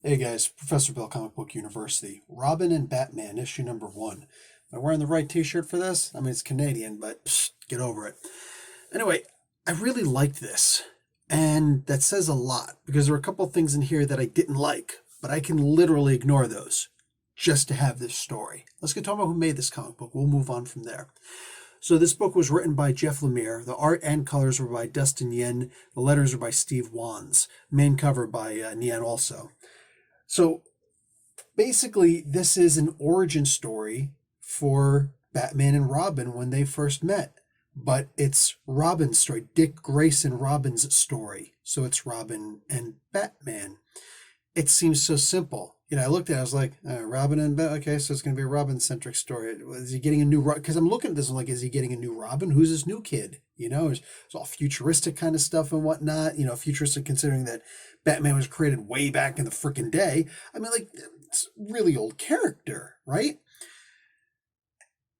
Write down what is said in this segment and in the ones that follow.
Hey guys, Professor Bill, Comic Book University. Robin and Batman, issue number 1. Am I wearing the right t-shirt for this? I mean, it's Canadian, but get over it. Anyway, I really liked this. And that says a lot, because there were a couple of things in here that I didn't like, but I can literally ignore those just to have this story. Let's get talking about who made this comic book. We'll move on from there. So this book was written by Jeff Lemire. The art and colors were by Dustin Yen. The letters are by Steve Wands. Main cover by Nien also. So basically, this is an origin story for Batman and Robin when they first met. But it's Robin's story, Dick Grayson Robin's story. So it's Robin and Batman. It seems so simple. I looked at it, I was like, Robin and Batman, okay, so it's going to be a Robin-centric story. Is he getting a new Robin? Because I'm looking at this, I'm like, is he getting a new Robin? Who's this new kid? It's all futuristic kind of stuff and whatnot. Futuristic considering that Batman was created way back in the freaking day. I mean, like, it's a really old character, right?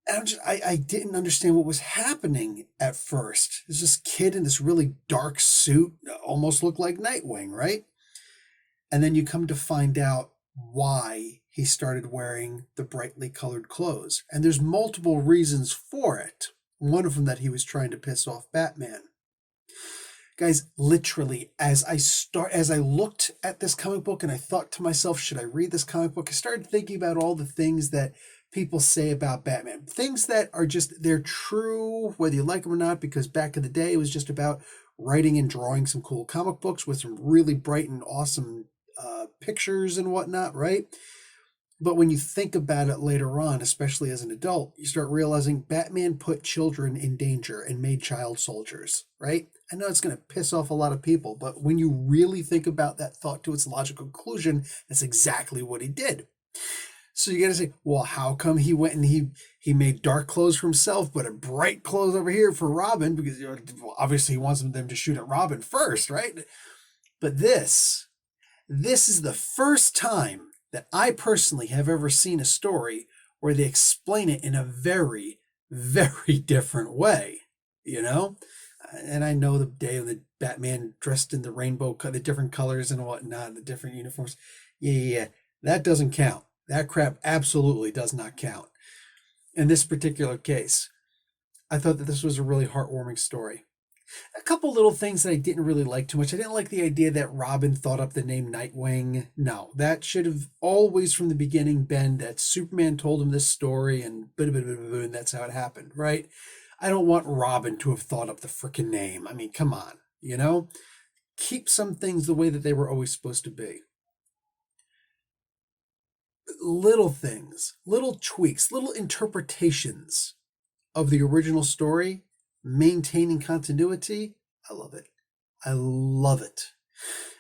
And I didn't understand what was happening at first. There's this kid in this really dark suit, almost looked like Nightwing, right? And then you come to find out why he started wearing the brightly colored clothes. And there's multiple reasons for it. One of them that he was trying to piss off Batman. Guys, literally, as I looked at this comic book and I thought to myself, should I read this comic book? I started thinking about all the things that people say about Batman. Things that are just, they're true, whether you like them or not, because back in the day, it was just about writing and drawing some cool comic books with some really bright and awesome pictures and whatnot, right? But when you think about it later on, especially as an adult, you start realizing Batman put children in danger and made child soldiers, right? I know it's going to piss off a lot of people, but when you really think about that thought to its logical conclusion, that's exactly what he did. So you got to say, well, how come he went and he made dark clothes for himself, but a bright clothes over here for Robin? Because obviously he wants them to shoot at Robin first, right? But this is the first time that I personally have ever seen a story where they explain it in a very, very different way, you know? And I know the day of the Batman dressed in the rainbow, the different colors and whatnot, the different uniforms. Yeah, that doesn't count. That crap absolutely does not count. In this particular case, I thought that this was a really heartwarming story. A couple little things that I didn't really like too much. I didn't like the idea that Robin thought up the name Nightwing. No, that should have always from the beginning been that Superman told him this story and and that's how it happened, right? I don't want Robin to have thought up the frickin' name. I mean, come on, Keep some things the way that they were always supposed to be. Little things, little tweaks, little interpretations of the original story, maintaining continuity. I love it. I love it.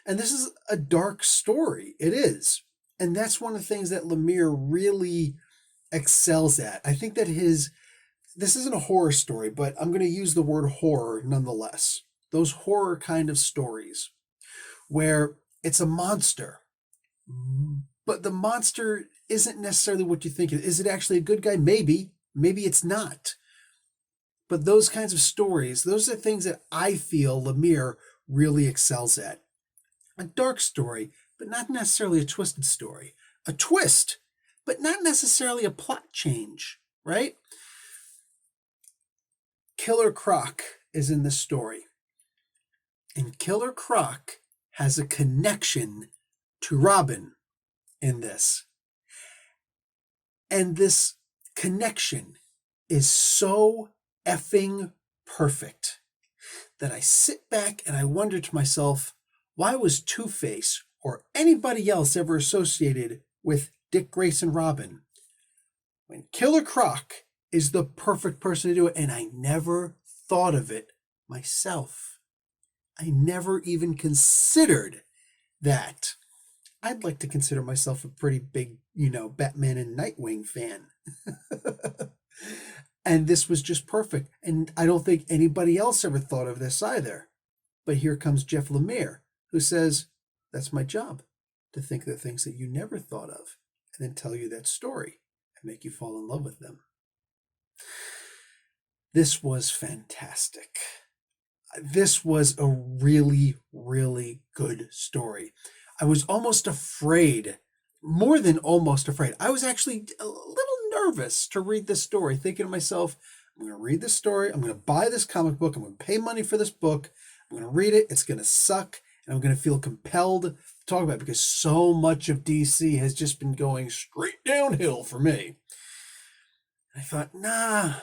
And this is a dark story. It is. And that's one of the things that Lemire really excels at. I think that this isn't a horror story, but I'm going to use the word horror nonetheless. Those horror kind of stories where it's a monster, but the monster isn't necessarily what you think it is. Is it actually a good guy? Maybe. Maybe it's not. But those kinds of stories, those are things that I feel Lemire really excels at. A dark story, but not necessarily a twisted story. A twist, but not necessarily a plot change, right? Killer Croc is in this story. And Killer Croc has a connection to Robin in this. And this connection is so effing perfect that I sit back and I wonder to myself, why was Two-Face or anybody else ever associated with Dick Grayson Robin when Killer Croc is the perfect person to do it? And I never thought of it myself. I never even considered that. I'd like to consider myself a pretty big, Batman and Nightwing fan. And this was just perfect. And I don't think anybody else ever thought of this either. But here comes Jeff Lemire, who says, that's my job, to think of the things that you never thought of, and then tell you that story and make you fall in love with them. This was fantastic. This was a really, really good story. I was almost afraid, more than almost afraid. I was actually a little nervous to read this story, thinking to myself, I'm going to read this story. I'm going to buy this comic book. I'm going to pay money for this book. I'm going to read it. It's going to suck. And I'm going to feel compelled to talk about it because so much of DC has just been going straight downhill for me. I thought, nah,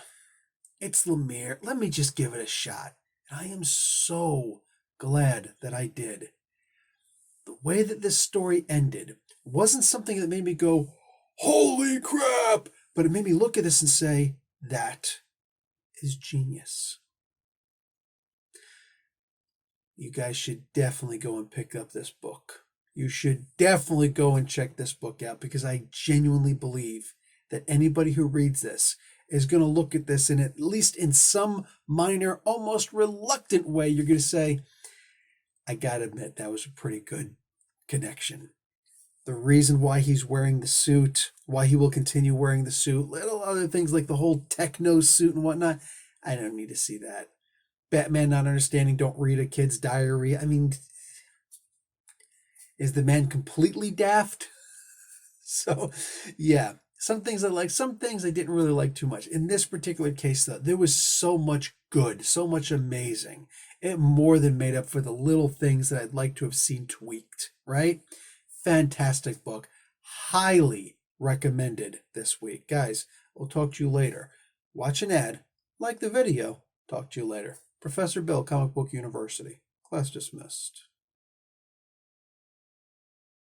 it's Lemire. Let me just give it a shot. And I am so glad that I did. The way that this story ended wasn't something that made me go, holy crap, but it made me look at this and say, that is genius. You guys should definitely go and pick up this book. You should definitely go and check this book out because I genuinely believe that anybody who reads this is going to look at this and at least in some minor, almost reluctant way, you're going to say, I got to admit, that was a pretty good connection. The reason why he's wearing the suit, why he will continue wearing the suit, little other things like the whole techno suit and whatnot, I don't need to see that. Batman not understanding, don't read a kid's diary. I mean, is the man completely daft? So, yeah, some things I like, some things I didn't really like too much. In this particular case, though, there was so much good, so much amazing. It more than made up for the little things that I'd like to have seen tweaked, right? Fantastic book. Highly recommended this week. Guys, we'll talk to you later. Watch an ad, like the video. Talk to you later. Professor Bill, Comic Book University. Class dismissed.